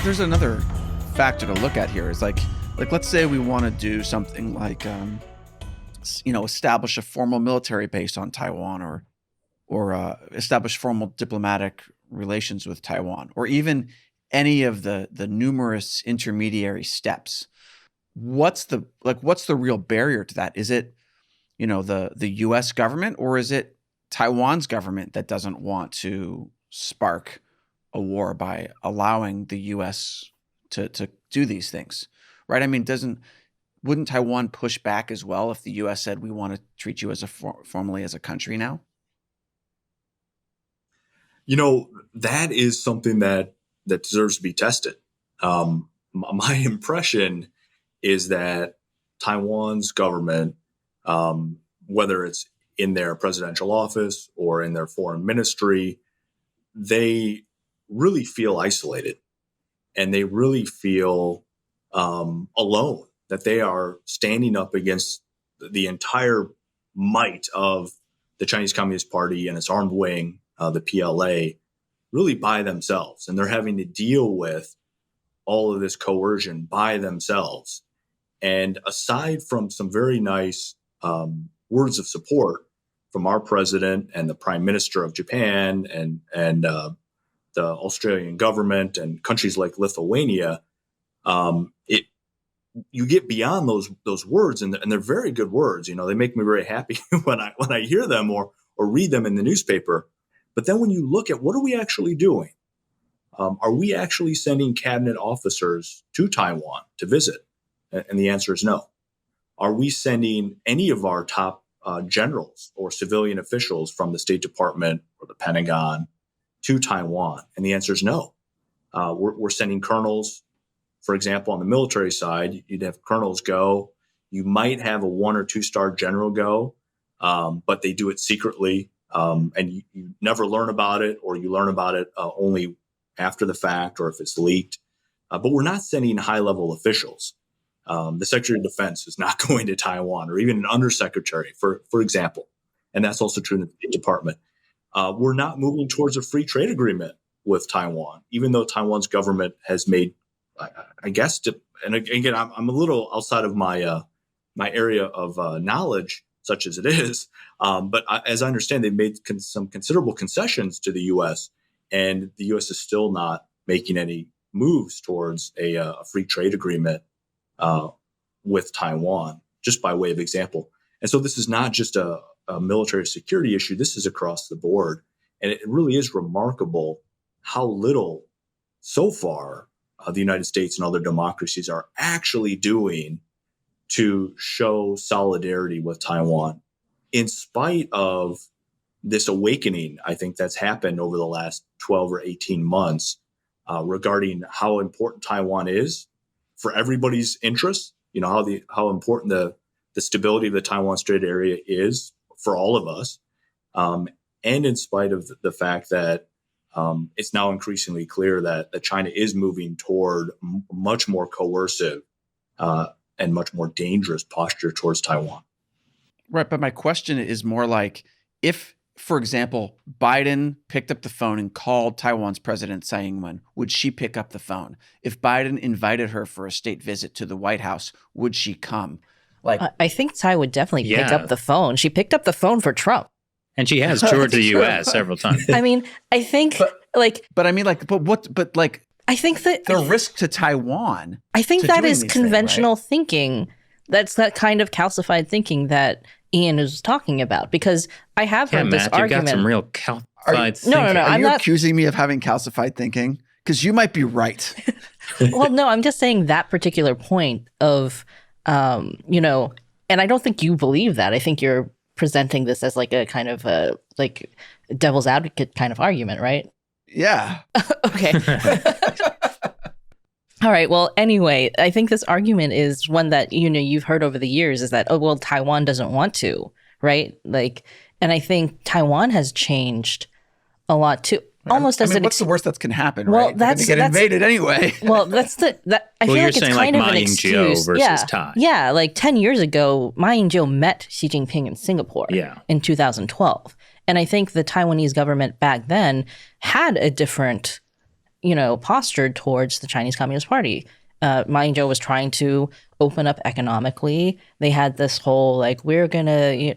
There's another factor to look at here. Is like let's say we want to do something like establish a formal military base on Taiwan, or establish formal diplomatic relations with Taiwan, or even any of the numerous intermediary steps. What's the real barrier to that? Is it the U.S. government, or is it Taiwan's government that doesn't want to spark a war by allowing the U.S. to do these things, right? I mean, wouldn't Taiwan push back as well if the U.S. said, we want to treat you as formally as a country now? That is something that deserves to be tested. My impression is that Taiwan's government, whether it's in their presidential office or in their foreign ministry, they really feel isolated, and they really feel alone, that they are standing up against the entire might of the Chinese Communist Party and its armed wing, the PLA, really by themselves. And they're having to deal with all of this coercion by themselves. And aside from some very nice words of support from our president and the Prime Minister of Japan and the Australian government and countries like Lithuania, you get beyond those words, and they're very good words. They make me very happy when I hear them or read them in the newspaper. But then when you look at what are we actually doing? Are we actually sending cabinet officers to Taiwan to visit? And the answer is no. Are we sending any of our top generals or civilian officials from the State Department or the Pentagon to Taiwan? And the answer is no. We're sending colonels, for example, on the military side. You'd have colonels go. You might have a 1 or 2 star general go, but they do it secretly, and you never learn about it, or you learn about it only after the fact, or if it's leaked. But we're not sending high-level officials. The Secretary of Defense is not going to Taiwan, or even an undersecretary, for example. And that's also true in the State Department. We're not moving towards a free trade agreement with Taiwan, even though Taiwan's government has made, I guess, and again, I'm a little outside of my area of knowledge, such as it is. But as I understand, they've made some considerable concessions to the U.S., and the U.S. is still not making any moves towards a free trade agreement with Taiwan, just by way of example. And so this is not just a military security issue. This is across the board. And it really is remarkable how little so far the United States and other democracies are actually doing to show solidarity with Taiwan, in spite of this awakening, I think, that's happened over the last 12 or 18 months regarding how important Taiwan is for everybody's interests. How important the stability of the Taiwan Strait area is for all of us, and in spite of the fact that it's now increasingly clear that China is moving toward much more coercive and much more dangerous posture towards Taiwan. Right, but my question is more like, if, for example, Biden picked up the phone and called Taiwan's president, Tsai Ing-wen, would she pick up the phone? If Biden invited her for a state visit to the White House, would she come? I think Tsai would definitely pick up the phone. She picked up the phone for Trump. And she has toured the U.S. several times. I mean, I think I think that the risk to Taiwan. I think that is conventional thinking. That's that kind of calcified thinking that Ian is talking about, because I have heard this argument. You've got some real calcified thinking. No. Are you accusing me of having calcified thinking? Because you might be right. Well, no, I'm just saying that particular point of, and I don't think you believe that. I think you're presenting this as like a kind of a devil's advocate kind of argument, right? Yeah. Okay. All right. Well, anyway, I think this argument is one that, you've heard over the years, is that, Taiwan doesn't want to, right? And I think Taiwan has changed a lot too. Almost as what's the worst that can happen, well, right? They're gonna get invaded anyway. Well, I feel like it's kind of an excuse. Versus Tai. Yeah, 10 years ago, Ma Ying-jeou met Xi Jinping in Singapore in 2012. And I think the Taiwanese government back then had a different postured towards the Chinese Communist Party. Ma Ying-jeou was trying to open up economically. They had this whole like we're gonna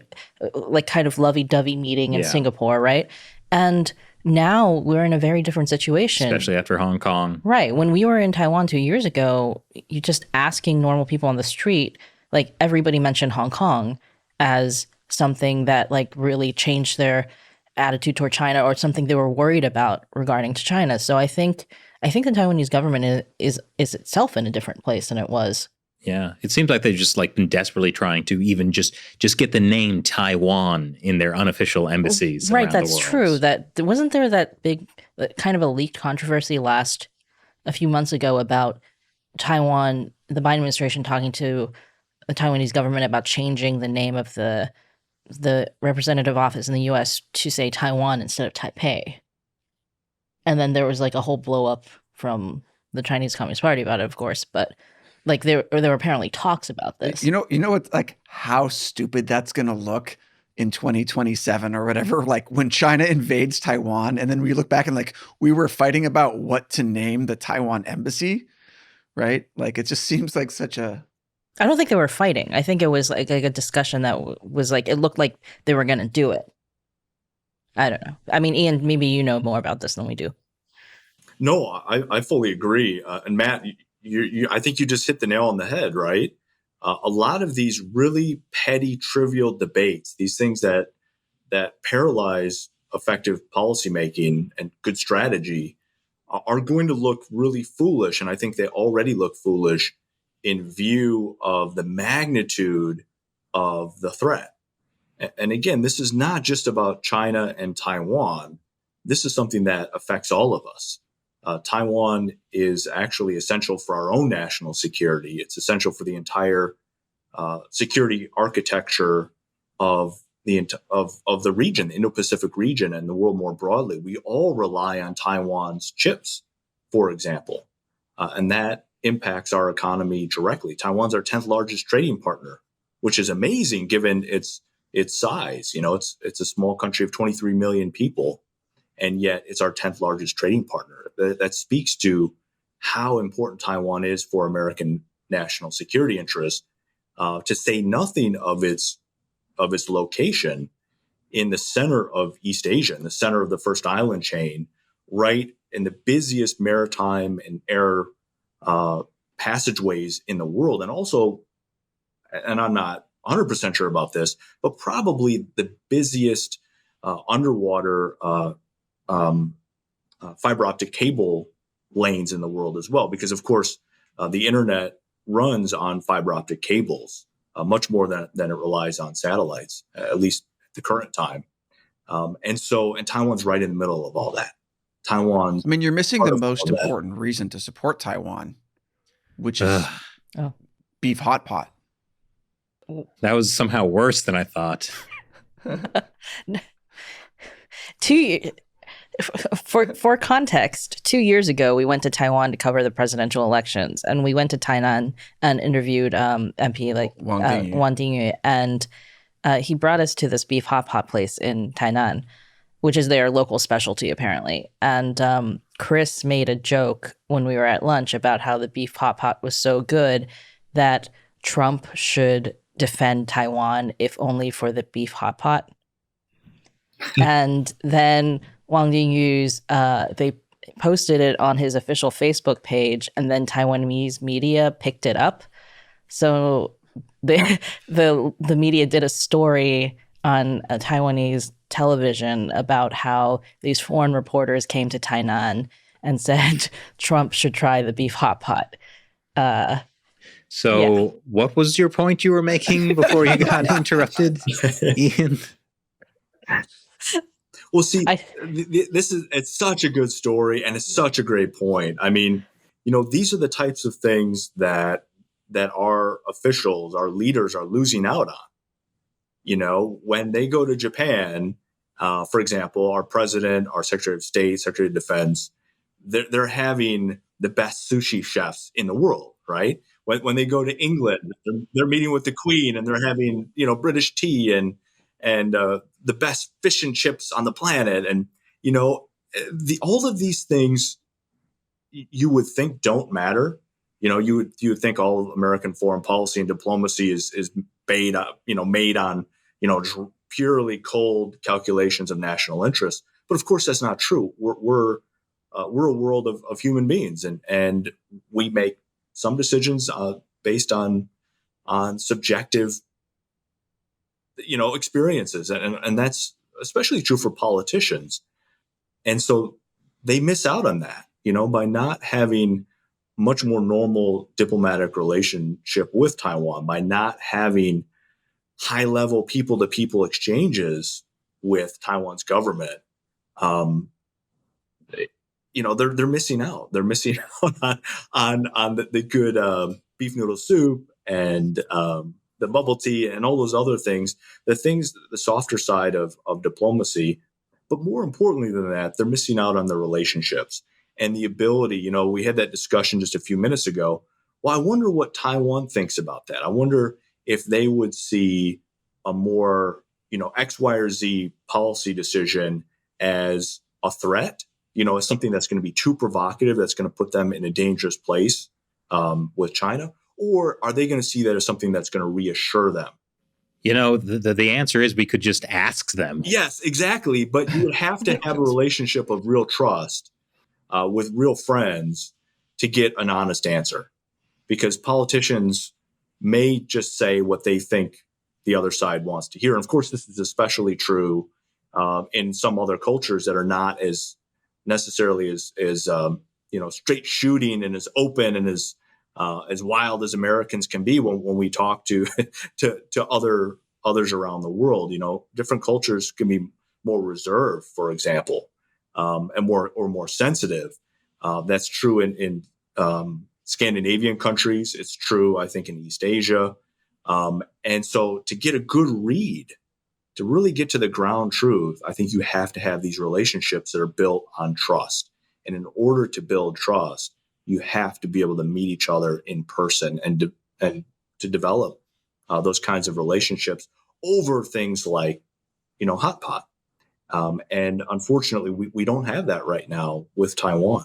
like kind of lovey-dovey meeting in Singapore, right? And now we're in a very different situation, especially after Hong Kong. Right. When we were in Taiwan 2 years ago, you just asking normal people on the street, like everybody mentioned Hong Kong as something that like really changed their attitude toward China or something they were worried about regarding to China. So I think the Taiwanese government is itself in a different place than it was. Yeah, it seems like they've just like been desperately trying to even just get the name Taiwan in their unofficial embassies. Right, around the that's world. true. That wasn't there that big kind of a leaked controversy a few months ago about Taiwan, the Biden administration talking to the Taiwanese government about changing the name of the representative office in the U.S. to say Taiwan instead of Taipei. And then there was like a whole blow up from the Chinese Communist Party about it, of course, but like there were apparently talks about this. You know what? Like how stupid that's going to look in 2027 or whatever. Like when China invades Taiwan, and then we look back and like we were fighting about what to name the Taiwan embassy, right? Like it just seems like such a. I don't think they were fighting. I think it was like a discussion that was like it looked like they were going to do it. I don't know. I mean, Ian, maybe you know more about this than we do. No, I fully agree. And Matt, I think you just hit the nail on the head, right? A lot of these really petty, trivial debates, these things that paralyze effective policymaking and good strategy, are going to look really foolish. And I think they already look foolish in view of the magnitude of the threat. And again, this is not just about China and Taiwan. This is something that affects all of us. Taiwan is actually essential for our own national security. It's essential for the entire security architecture of the region, the Indo-Pacific region, and the world more broadly. We all rely on Taiwan's chips, for example, and that impacts our economy directly. Taiwan's our 10th largest trading partner, which is amazing given its size. It's a small country of 23 million people, and yet it's our 10th largest trading partner. That speaks to how important Taiwan is for American national security interests, to say nothing of its location in the center of East Asia, in the center of the first island chain, right in the busiest maritime and air passageways in the world. And also, and I'm not 100% sure about this, but probably the busiest underwater fiber optic cable lanes in the world as well, because of course the internet runs on fiber optic cables much more than it relies on satellites, at least at the current time. And Taiwan's right in the middle of all that. Taiwan. I mean, you're missing the most important reason to support Taiwan, which is beef hot pot. That was somehow worse than I thought. For context, 2 years ago, we went to Taiwan to cover the presidential elections, and we went to Tainan and interviewed MP Wang Dingyu, and he brought us to this beef hot pot place in Tainan, which is their local specialty apparently. And Chris made a joke when we were at lunch about how the beef hot pot was so good that Trump should defend Taiwan if only for the beef hot pot. And then Wang Dingyu's, they posted it on his official Facebook page, and then Taiwanese media picked it up. So the media did a story on a Taiwanese television about how these foreign reporters came to Tainan and said Trump should try the beef hot pot. What was your point you were making before you got interrupted, Ian? Well, see, it's such a good story, and it's such a great point. I mean, these are the types of things that our officials, our leaders are losing out on. When they go to Japan, for example, our president, our Secretary of State, Secretary of Defense, they're having the best sushi chefs in the world, right? When they go to England, they're meeting with the Queen, and they're having British tea and the best fish and chips on the planet, and all of these things you would think don't matter. You would think all of American foreign policy and diplomacy is made on purely cold calculations of national interest. But of course, that's not true. We're a world of human beings, and we make some decisions based on subjective experiences, and that's especially true for politicians. And so they miss out on that, by not having much more normal diplomatic relationship with Taiwan, by not having high level people to people exchanges with Taiwan's government. They're missing out. They're missing out on the good beef noodle soup and the bubble tea and all those other things, the softer side of diplomacy. But more importantly than that, they're missing out on the relationships and the ability. We had that discussion just a few minutes ago. Well, I wonder what Taiwan thinks about that. I wonder if they would see a more, X, Y, or Z policy decision as a threat, as something that's going to be too provocative, that's going to put them in a dangerous place with China? Or are they going to see that as something that's going to reassure them? The answer is we could just ask them. Yes, exactly. But you would have to have a relationship of real trust with real friends to get an honest answer, because politicians may just say what they think the other side wants to hear. And of course, this is especially true in some other cultures that are not as necessarily as straight shooting and as open and as wild as Americans can be when we talk to others around the world. Different cultures can be more reserved, for example, and more sensitive. That's true in Scandinavian countries. It's true, I think, in East Asia. And so to get a good read, to really get to the ground truth, I think you have to have these relationships that are built on trust. And in order to build trust, you have to be able to meet each other in person and to develop those kinds of relationships over things like, Hotpot. And unfortunately, we don't have that right now with Taiwan.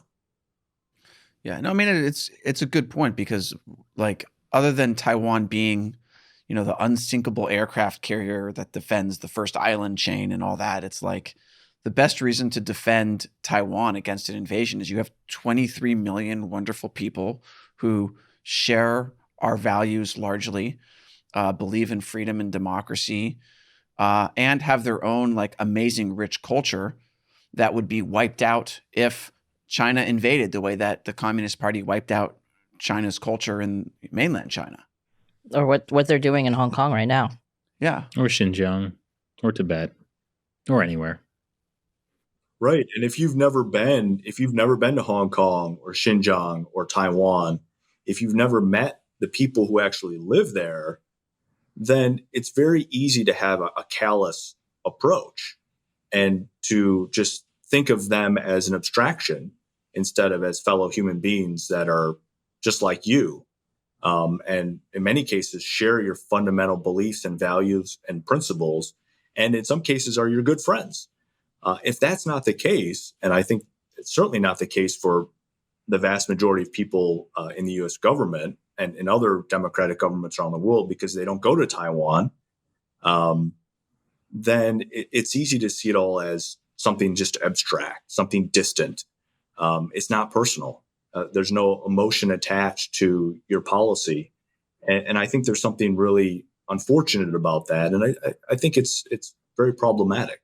Yeah, no, I mean, it's a good point, because other than Taiwan being, the unsinkable aircraft carrier that defends the first island chain and all that, it's like the best reason to defend Taiwan against an invasion is you have 23 million wonderful people who share our values largely, believe in freedom and democracy, and have their own amazing rich culture that would be wiped out if China invaded, the way that the Communist Party wiped out China's culture in mainland China. Or what they're doing in Hong Kong right now. Yeah. Or Xinjiang, or Tibet, or anywhere. Right. And if you've never been to Hong Kong or Xinjiang or Taiwan, if you've never met the people who actually live there, then it's very easy to have a callous approach and to just think of them as an abstraction instead of as fellow human beings that are just like you. And in many cases, share your fundamental beliefs and values and principles, and in some cases are your good friends. If that's not the case, and I think it's certainly not the case for the vast majority of people in the U.S. government and in other democratic governments around the world, because they don't go to Taiwan, then it's easy to see it all as something just abstract, something distant. It's not personal. There's no emotion attached to your policy. And I think there's something really unfortunate about that. And I think it's very problematic.